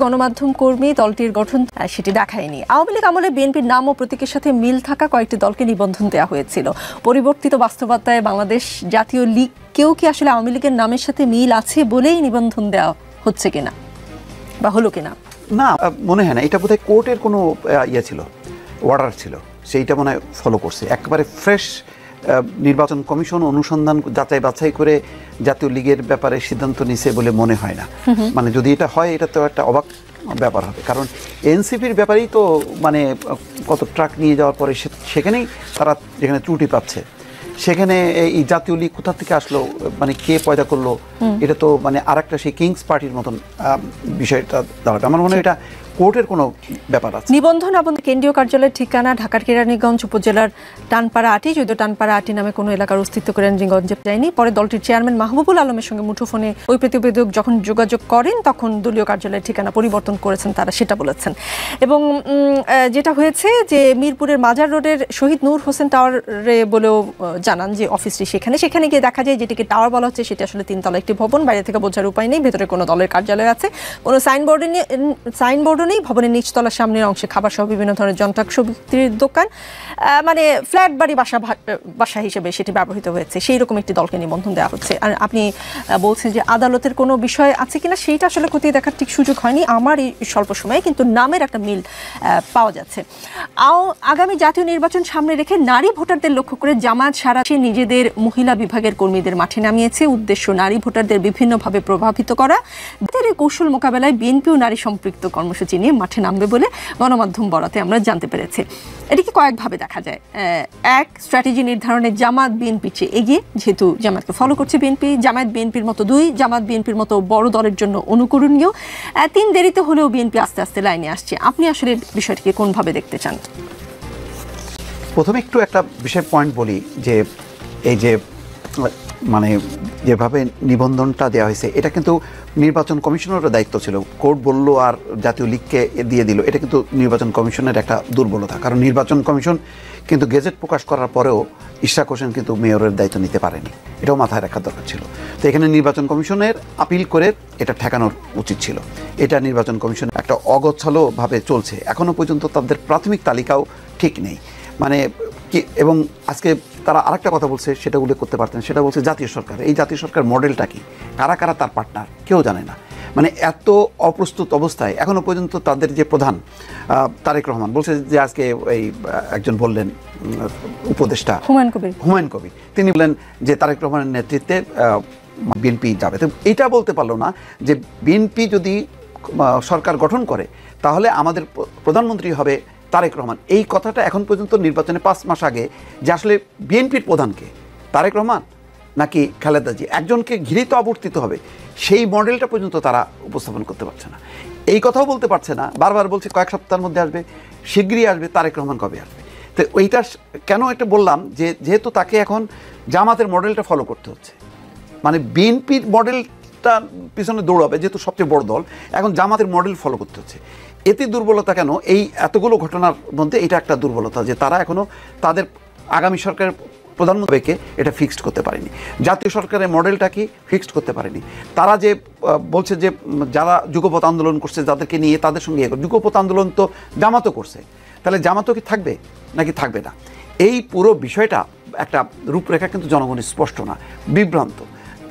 গণমাধ্যম কর্মী দলটির গঠন সেটি দেখায়নি। আওয়ামী লীগ আমলে বিএনপির নাম ও প্রতীকের সাথে মিল থাকা কয়েকটি দলকে নিবন্ধন দেওয়া হয়েছিল। পরিবর্তিত বাস্তবতায় বাংলাদেশ জাতীয় লীগকেও কি আসলে আওয়ামী লীগের নামের সাথে মিল আছে বলেই নিবন্ধন দেওয়া হচ্ছে কিনা বা হলো কিনা? না, মনে হয় না। এটা বোধহয় কোর্টের কোনো ইয়ে ছিল, অর্ডার ছিল, সেইটা মনে হয় ফলো করছে। একেবারে ফ্রেশ নির্বাচন কমিশন অনুসন্ধান যাচাই বাছাই করে জাতীয় লীগের ব্যাপারে সিদ্ধান্ত নিছে বলে মনে হয় না। মানে যদি এটা হয় এটা তো একটা অবাক ব্যাপার হবে, কারণ এনসিপির ব্যাপারেই তো মানে কত ট্রাক নিয়ে যাওয়ার পরে সেখানেই তারা যেখানে ত্রুটি পাচ্ছে, সেখানে এই জাতীয় লীগ কোথা থেকে আসলো, মানে কে পয়দা করলো, এটা তো মানে আর একটা সেই কিংস পার্টির মতন বিষয়টা দাঁড়াবে। আমার মনে হয় এটা কোর্টের কোনো ব্যাপার আছে। নিবন্ধন আপনাদের কেন্দ্রীয় কার্যালয়ের ঠিকানা ঢাকার কেরানীগঞ্জ উপজেলার টানপাড়া আটি, যদিও টানপাড়া আটি নামে কোনো এলাকার অস্তিত্ব কেরানীগঞ্জে যায়নি। পরে দলটির চেয়ারম্যান মাহবুবুল আলমের সঙ্গে মুঠোফোনে ওই প্রতিবেদক যখন যোগাযোগ করেন তখন দলীয় কার্যালয়ের ঠিকানা পরিবর্তন করেছেন তারা, সেটা বলেছেন। এবং যেটা হয়েছে যে মিরপুরের মাজার রোডের শহীদ নূর হোসেন টাওয়ারে বলেও জানান যে অফিসটি সেখানে গিয়ে দেখা যায় যেটিকে টাওয়ার বলা হচ্ছে সেটি আসলে তিনতলা একটি ভবন, বাইরে থেকে বোঝার উপায় নেই ভেতরে কোনো দলের কার্যালয় আছে, কোনো সাইনবোর্ডও নেই। ভবনের নিচতলার সামনের অংশে খাবার সহ বিভিন্ন ধরনের যন্ত্রাংশ বিক্রির দোকান, মানে ফ্ল্যাট বাড়ি বাসা হিসেবে সেটি ব্যবহৃত হয়েছে। সেই রকম একটি দলকে নিবন্ধন দেওয়া হচ্ছে। আর আপনি বলছেন যে আদালতের কোনো বিষয় আছে কিনা সেইটা আসলে খতিয়ে দেখার ঠিক সুযোগ হয়নি আমার এই স্বল্প সময়ে, কিন্তু নামের একটা মিল পাওয়া যাচ্ছে। আগামী জাতীয় নির্বাচন সামনে রেখে নারী ভোটারদের লক্ষ্য করে জামায়াত সারা নিজেদের মহিলা বিভাগের কর্মীদের মাঠে নামিয়েছে। উদ্দেশ্য নারী ভোটারদের বিভিন্নভাবে প্রভাবিত করা। এই কৌশল মোকাবেলায় বিএনপিও নারী সম্পৃক্ত কর্মসূচি নিয়ে মাঠে নামবে বলে গণমাধ্যম বরাতে আমরা জানতে পেরেছি। এটিকে কয়েকভাবে দেখা যায়। এক, স্ট্র্যাটেজি নির্ধারণে জামায়াত বিএনপি চেয়ে এগিয়ে, যেহেতু জামায়াতকে ফলো করছে বিএনপি। জামায়াত বিএনপির মতো 2, জামায়াত বিএনপির মতো বড় দলের জন্য অনুকরণীয়। 3, দেরিতে হলেও বিএনপি আস্তে আস্তে লাইনে আসছে। আপনি আসলে বিষয়টিকে কোনভাবে দেখতে চান? প্রথমে একটু একটা বিশেষ পয়েন্ট বলি যে এই যে মানে যেভাবে নিবন্ধনটা দেওয়া হয়েছে এটা কিন্তু নির্বাচন কমিশনেরও দায়িত্ব ছিল। কোর্ট বললো আর জাতীয় লীগকে দিয়ে দিল, এটা কিন্তু নির্বাচন কমিশনের একটা দুর্বলতা। কারণ নির্বাচন কমিশন কিন্তু গেজেট প্রকাশ করার পরেও ইশরাক হোসেন কিন্তু মেয়রের দায়িত্ব নিতে পারেনি, এটাও মাথায় রাখার দরকার ছিল। তো এখানে নির্বাচন কমিশনের আপিল করে এটা ঠেকানোর উচিত ছিল। এটা নির্বাচন কমিশন একটা অগোছালোভাবে চলছে, এখনও পর্যন্ত তাদের প্রাথমিক তালিকাও ঠিক নেই। মানে কি, এবং আজকে তারা আরেকটা কথা বলছে, সেটা উল্লেখ করতে পারতেন, সেটা বলছে জাতীয় সরকার। এই জাতীয় সরকার মডেলটা কি, কারা কারা তার পার্টনার কেউ জানে না। মানে এত অপ্রস্তুত অবস্থায় এখনও পর্যন্ত তাদের যে প্রধান তারেক রহমান বলছে যে আজকে এই একজন বললেন উপদেষ্টা হুমায়ুন কবির, তিনি বললেন যে তারেক রহমানের নেতৃত্বে বিএনপি যাবে। তো এটা বলতে পারলো না যে বিএনপি যদি সরকার গঠন করে তাহলে আমাদের প্রধানমন্ত্রী হবে তারেক রহমান। এই কথাটা এখন পর্যন্ত নির্বাচনে 5 মাস আগে যে আসলে বিএনপির প্রধানকে তারেক রহমান নাকি খালেদা জি, একজনকে ঘিরেই তো আবর্তিত হবে, সেই মডেলটা পর্যন্ত তারা উপস্থাপন করতে পারছে না। এই কথাও বলতে পারছে না, বারবার বলছে কয়েক সপ্তাহের মধ্যে আসবে, শিগগিরই আসবে, তারেক রহমান কবে আসবে। তো ওইটা কেন এটা বললাম যে যেহেতু তাকে এখন জামাতের মডেলটা ফলো করতে হচ্ছে, মানে বিএনপির মডেলটা পিছনে দৌড়াবে যেহেতু সবচেয়ে বড় দল, এখন জামাতের মডেল ফলো করতে হচ্ছে। এতে দুর্বলতা কেন? এই এতগুলো ঘটনার মধ্যে এটা একটা দুর্বলতা যে তারা এখনও তাদের আগামী সরকারের প্রধানমন্ত্রীকে এটা ফিক্সড করতে পারেনি, জাতীয় সরকারের মডেলটা কি ফিক্সড করতে পারেনি। তারা যে বলছে যে যারা যুগপৎ আন্দোলন করছে যাদেরকে নিয়ে তাদের সঙ্গে যুগপৎ আন্দোলন তো জামাতও করছে, তাহলে জামাতও কি থাকবে নাকি থাকবে না? এই পুরো বিষয়টা একটা রূপরেখা কিন্তু জনগণের স্পষ্ট না, বিভ্রান্ত।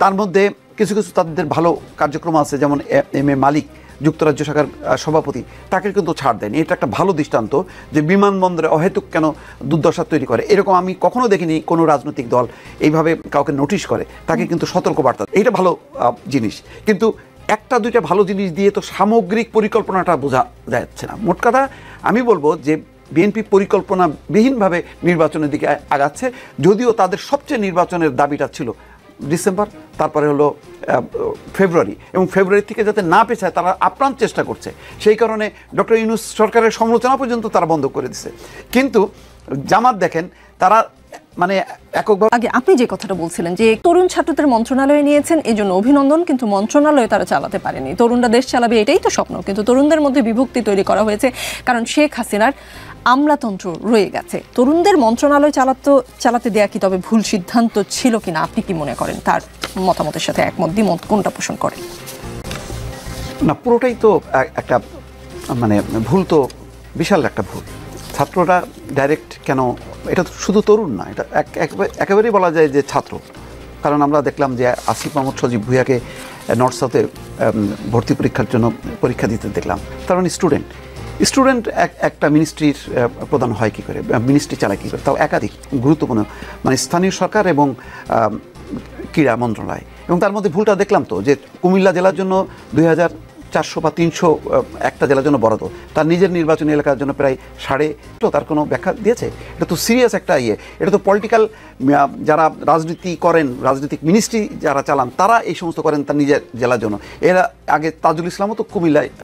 তার মধ্যে কিছু কিছু তাদের ভালো কার্যক্রম আছে, যেমন এম এ মালিক যুক্তরাজ্য শাখার সভাপতি, তাকে কিন্তু ছাড় দেয়নি। এটা একটা ভালো দৃষ্টান্ত যে বিমানবন্দরে অহেতুক কেন দুর্দশা তৈরি করে, এরকম আমি কখনো দেখিনি কোনো রাজনৈতিক দল এইভাবে কাউকে নোটিশ করে, তাকে কিন্তু সতর্কবার্তা, এইটা ভালো জিনিস। কিন্তু একটা দুইটা ভালো জিনিস দিয়ে তো সামগ্রিক পরিকল্পনাটা বোঝা যাচ্ছে না। মোট কথা আমি বলবো যে বিএনপি পরিকল্পনাবিহীনভাবে নির্বাচনের দিকে আগাচ্ছে, যদিও তাদের সবচেয়ে নির্বাচনের দাবিটা ছিল ডিসেম্বর, তারপরে হলো ফেব্রুয়ারি, এবং ফেব্রুয়ারি থেকে যাতে না পেছায় তারা আপ্রাণ চেষ্টা করছে। সেই কারণে ডক্টর ইউনূস সরকারের সমালোচনা পর্যন্ত তারা বন্ধ করে দিচ্ছে। কিন্তু জামাত দেখেন তারা মানে এককভাবে, আগে আপনি যে কথাটা বলছিলেন যে তরুণ ছাত্রদের মন্ত্রণালয়ে নিয়েছেন, এই জন্য অভিনন্দন, কিন্তু মন্ত্রণালয়ে তারা চালাতে পারেনি। তরুণরা দেশ চালাবে এটাই তো স্বপ্ন, কিন্তু তরুণদের মধ্যে বিভক্তি তৈরি করা হয়েছে, কারণ শেখ হাসিনার আমলাতন্ত্র রয়ে গেছে। তরুণদের মন্ত্রণালয় চালাতে দেয়া কি তবে ভুল সিদ্ধান্ত ছিল কিনা আপনি কি মনে করেন? তার মতামতের সাথে একমত দ্বিমত কোনটা পোষণ করেন? না, পুরোটাই তো একটা মানে ভুল, তো বিশাল একটা ভুল। ছাত্ররা ডাইরেক্ট কেন, এটা তো শুধু তরুণ না, এটা একেবারেই বলা যায় যে ছাত্র। কারণ আমরা দেখলাম যে আসিফ মাহমুদ সজীব ভুঁইয়াকে নর্থ সাউথে ভর্তি পরীক্ষার জন্য পরীক্ষা দিতে দেখলাম। তার মানে স্টুডেন্ট একটা মিনিস্ট্রির প্রধান হয় কী করে, মিনিস্ট্রি চালায় কী করে, তাও একাধিক গুরুত্বপূর্ণ, মানে স্থানীয় সরকার এবং ক্রীড়া মন্ত্রণালয়। এবং তার মধ্যে ভুলটা দেখলাম তো যে কুমিল্লা জেলার জন্য 2400 বা 300 একটা জেলার জন্য বরাদ্দ, তার নিজের নির্বাচনী এলাকার জন্য প্রায় 5.5, তার কোনো ব্যাখ্যা দিয়েছে? এটা তো সিরিয়াস একটা এটা তো পলিটিক্যাল, যারা রাজনীতি করেন, রাজনৈতিক মিনিস্ট্রি যারা চালান, তারা এই সমস্ত করেন তার নিজের জেলার জন্য। এরা আগে তাজুল ইসলামও তো কুমিল্লায়